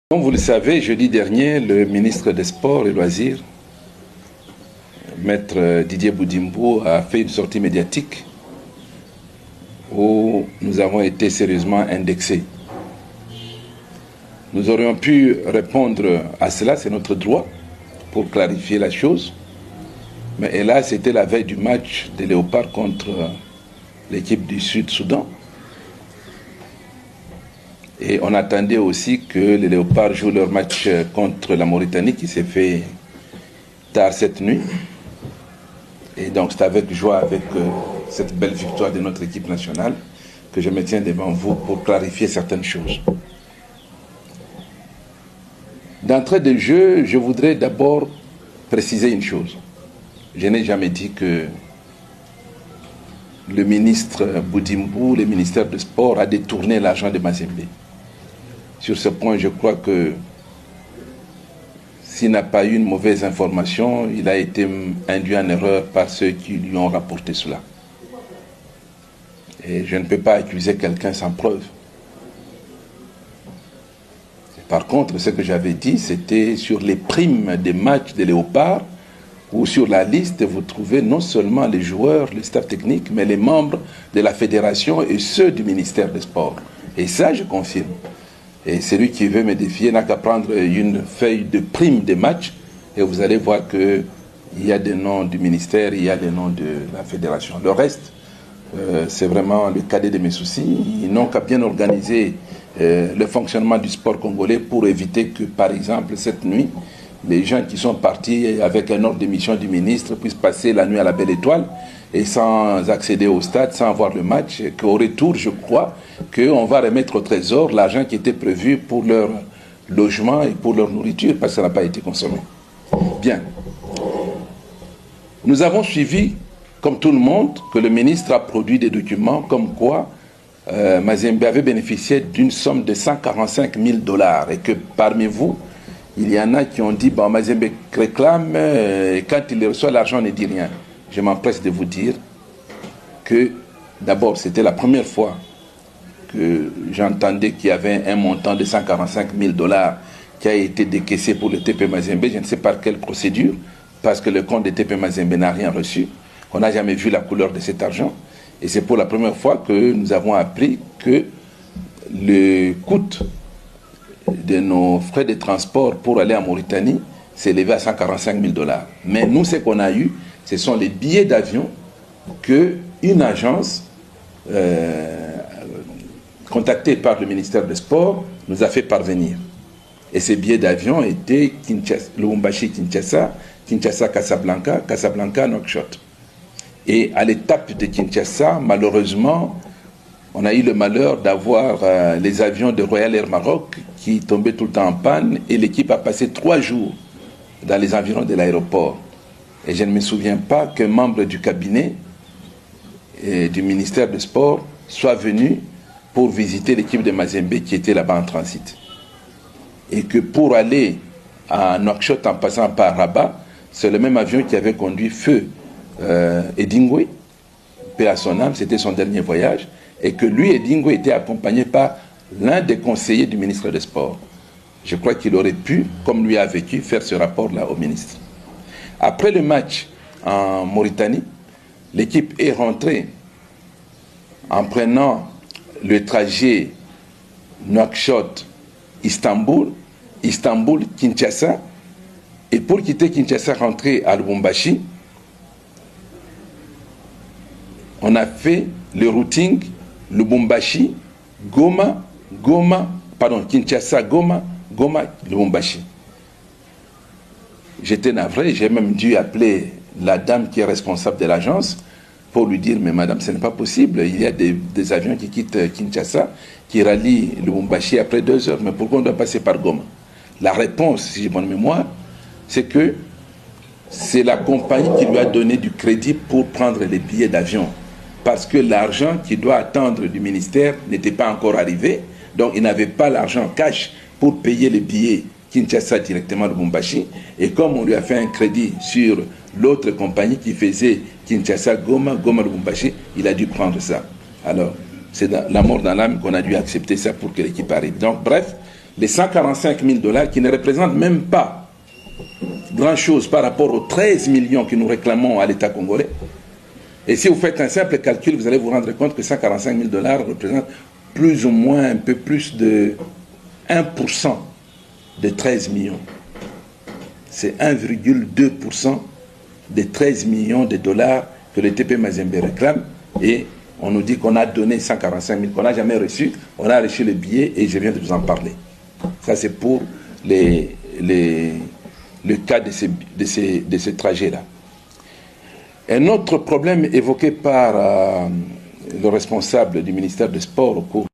Comme vous le savez, jeudi dernier, le ministre des Sports et Loisirs, Maître Didier Boudimbou, a fait une sortie médiatique où nous avons été sérieusement indexés. Nous aurions pu répondre à cela, c'est notre droit, pour clarifier la chose. Mais hélas, c'était la veille du match des Léopards contre l'équipe du Sud-Soudan. Et on attendait aussi que les Léopards jouent leur match contre la Mauritanie qui s'est fait tard cette nuit. Et donc c'est avec joie, avec cette belle victoire de notre équipe nationale, que je me tiens devant vous pour clarifier certaines choses. D'entrée de jeu, je voudrais d'abord préciser une chose. Je n'ai jamais dit que le ministre Boudimbou, le ministère du Sport, a détourné l'argent de Mazembe. Sur ce point, je crois que s'il n'a pas eu une mauvaise information, il a été induit en erreur par ceux qui lui ont rapporté cela. Et je ne peux pas accuser quelqu'un sans preuve. Par contre, ce que j'avais dit, c'était sur les primes des matchs des Léopards, où sur la liste, vous trouvez non seulement les joueurs, le staff technique, mais les membres de la fédération et ceux du ministère des Sports. Et ça, je confirme. Et celui qui veut me défier n'a qu'à prendre une feuille de prime des matchs et vous allez voir qu'il y a des noms du ministère, il y a des noms de la fédération. Le reste, c'est vraiment le cadet de mes soucis. Ils n'ont qu'à bien organiser le fonctionnement du sport congolais pour éviter que, par exemple, cette nuit, les gens qui sont partis avec un ordre de mission du ministre puissent passer la nuit à la Belle Étoile et sans accéder au stade, sans voir le match, qu'au retour, je crois, qu'on va remettre au trésor l'argent qui était prévu pour leur logement et pour leur nourriture, parce que ça n'a pas été consommé. Bien. Nous avons suivi, comme tout le monde, que le ministre a produit des documents comme quoi Mazembe avait bénéficié d'une somme de 145 000 $ et que parmi vous, il y en a qui ont dit, bon, Mazembe réclame, et quand il reçoit l'argent, il ne dit rien. Je m'empresse de vous dire que, d'abord, c'était la première fois que j'entendais qu'il y avait un montant de 145 000 $ qui a été décaissé pour le TP Mazembe. Je ne sais par quelle procédure, parce que le compte de TP Mazembe n'a rien reçu. On n'a jamais vu la couleur de cet argent. Et c'est pour la première fois que nous avons appris que le coût de nos frais de transport pour aller en Mauritanie s'est élevé à 145 000 $. Mais nous, ce qu'on a eu, ce sont les billets d'avion qu'une agence contactée par le ministère des Sports nous a fait parvenir. Et ces billets d'avion étaient Lubumbashi-Kinshasa, Kinshasa-Casablanca, Casablanca-Nouakchott. Et à l'étape de Kinshasa, malheureusement, on a eu le malheur d'avoir les avions de Royal Air Maroc qui tombaient tout le temps en panne et l'équipe a passé 3 jours dans les environs de l'aéroport. Et je ne me souviens pas qu'un membre du cabinet et du ministère des Sports soit venu pour visiter l'équipe de Mazembe qui était là-bas en transit. Et que pour aller à Nouakchott en passant par Rabat, c'est le même avion qui avait conduit feu Edingwe, paix à son âme, c'était son dernier voyage, et que lui, Edingwe, était accompagné par l'un des conseillers du ministre des Sports. Je crois qu'il aurait pu, comme lui a vécu, faire ce rapport-là au ministre. Après le match en Mauritanie, l'équipe est rentrée en prenant le trajet Nouakchott-Istanbul, Istanbul-Kinshasa, et pour quitter Kinshasa, rentrer à Lubumbashi, on a fait le routing Lubumbashi, Kinshasa, Goma, Lubumbashi. J'étais navré, j'ai même dû appeler la dame qui est responsable de l'agence pour lui dire, mais madame, ce n'est pas possible, il y a des avions qui quittent Kinshasa, qui rallient Lubumbashi après 2 heures, mais pourquoi on doit passer par Goma? La réponse, si j'ai bonne mémoire, c'est que c'est la compagnie qui lui a donné du crédit pour prendre les billets d'avion. Parce que l'argent qui doit attendre du ministère n'était pas encore arrivé, donc il n'avait pas l'argent cash pour payer les billets Kinshasa directement à Lubumbashi, et comme on lui a fait un crédit sur l'autre compagnie qui faisait Kinshasa, Goma, Lubumbashi, il a dû prendre ça. Alors, c'est la mort dans l'âme qu'on a dû accepter ça pour que l'équipe arrive. Donc, bref, les 145 000 $ qui ne représentent même pas grand-chose par rapport aux 13 millions que nous réclamons à l'État congolais. Et si vous faites un simple calcul, vous allez vous rendre compte que 145 000 $ représentent plus ou moins un peu plus de 1% de 13 millions. C'est 1,2% des 13 millions de dollars que le TP Mazembe réclame. Et on nous dit qu'on a donné 145 000, qu'on n'a jamais reçu. On a reçu le billet et je viens de vous en parler. Ça, c'est pour le cas de ces trajets-là. Un autre problème évoqué par le responsable du ministère des Sports au cours